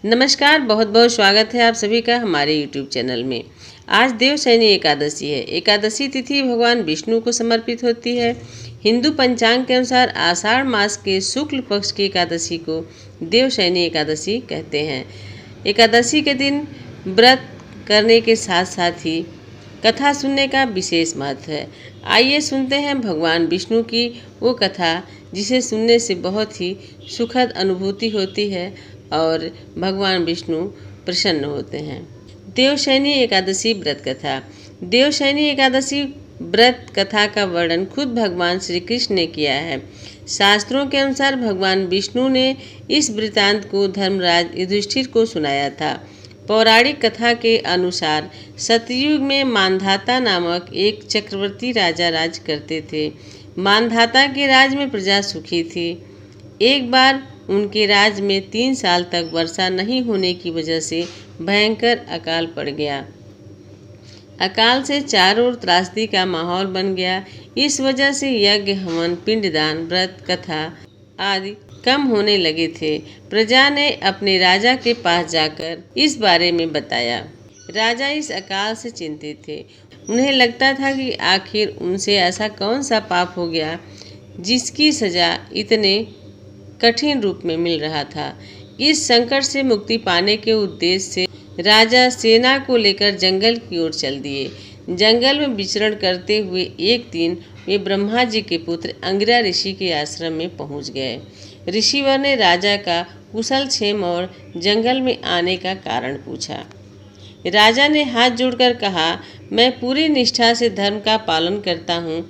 नमस्कार, बहुत बहुत स्वागत है आप सभी का हमारे YouTube चैनल में। आज देवशयनी एकादशी है। एकादशी तिथि भगवान विष्णु को समर्पित होती है। हिंदू पंचांग के अनुसार आषाढ़ मास के शुक्ल पक्ष की एकादशी को देवशयनी एकादशी कहते हैं। एकादशी के दिन व्रत करने के साथ साथ ही कथा सुनने का विशेष महत्व है। आइए सुनते हैं भगवान विष्णु की वो कथा जिसे सुनने से बहुत ही सुखद अनुभूति होती है और भगवान विष्णु प्रसन्न होते हैं। देवशयनी एकादशी व्रत कथा। देवशयनी एकादशी व्रत कथा का वर्णन खुद भगवान श्री कृष्ण ने किया है। शास्त्रों के अनुसार भगवान विष्णु ने इस वृतांत को धर्मराज युधिष्ठिर को सुनाया था। पौराणिक कथा के अनुसार सतयुग में मांधाता नामक एक चक्रवर्ती राजा राज करते थे। मांधाता के राज में प्रजा सुखी थी। एक बार उनके राज में 3 साल तक वर्षा नहीं होने की वजह से भयंकर अकाल पड़ गया। अकाल से चारों ओर त्रासदी का माहौल बन गया। इस वजह से यज्ञ, हवन, पिंडदान, व्रत, कथा आदि कम होने लगे थे। प्रजा ने अपने राजा के पास जाकर इस बारे में बताया। राजा इस अकाल से चिंतित थे। उन्हें लगता था कि आखिर उनसे ऐसा कौन सा पाप हो गया जिसकी सजा इतने कठिन रूप में मिल रहा था। इस संकट से मुक्ति पाने के उद्देश्य से राजा सेना को लेकर जंगल की ओर चल दिए। जंगल में विचरण करते हुए एक दिन वे ब्रह्मा जी के पुत्र अंगिरा ऋषि के आश्रम में पहुंच गए। ऋषिवर ने राजा का कुशल क्षेम और जंगल में आने का कारण पूछा। राजा ने हाथ जोड़कर कहा, मैं पूरी निष्ठा से धर्म का पालन करता हूँ,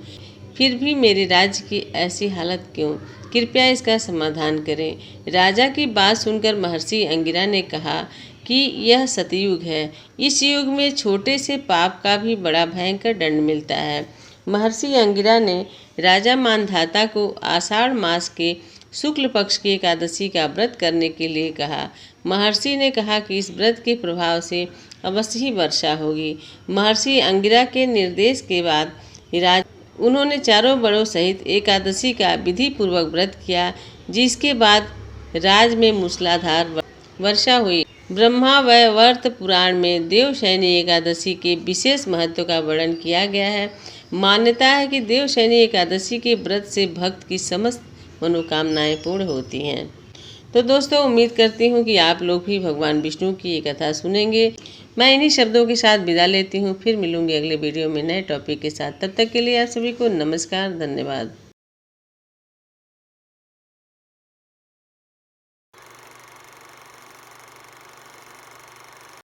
फिर भी मेरे राज्य की ऐसी हालत क्यों? कृपया इसका समाधान करें। राजा की बात सुनकर महर्षि अंगिरा ने कहा कि यह सतयुग है। इस युग में छोटे से पाप का भी बड़ा भयंकर दंड मिलता है। महर्षि अंगिरा ने राजा मांधाता को आषाढ़ मास के शुक्ल पक्ष की एकादशी का व्रत करने के लिए कहा। महर्षि ने कहा कि इस व्रत के प्रभाव से अवश्य ही वर्षा होगी। महर्षि अंगिरा के निर्देश के बाद उन्होंने चारों बड़ों सहित एकादशी का विधि पूर्वक व्रत किया, जिसके बाद राज में मूसलाधार वर्षा हुई। ब्रह्मा वैवर्त पुराण में देवशयनी एकादशी के विशेष महत्व का वर्णन किया गया है। मान्यता है कि देवशयनी एकादशी के व्रत से भक्त की समस्त मनोकामनाएं पूर्ण होती हैं। तो दोस्तों, उम्मीद करती हूँ कि आप लोग भी भगवान विष्णु की ये कथा सुनेंगे। मैं इन्हीं शब्दों के साथ विदा लेती हूँ। फिर मिलूंगी अगले वीडियो में नए टॉपिक के साथ। तब तक के लिए आप सभी को नमस्कार, धन्यवाद।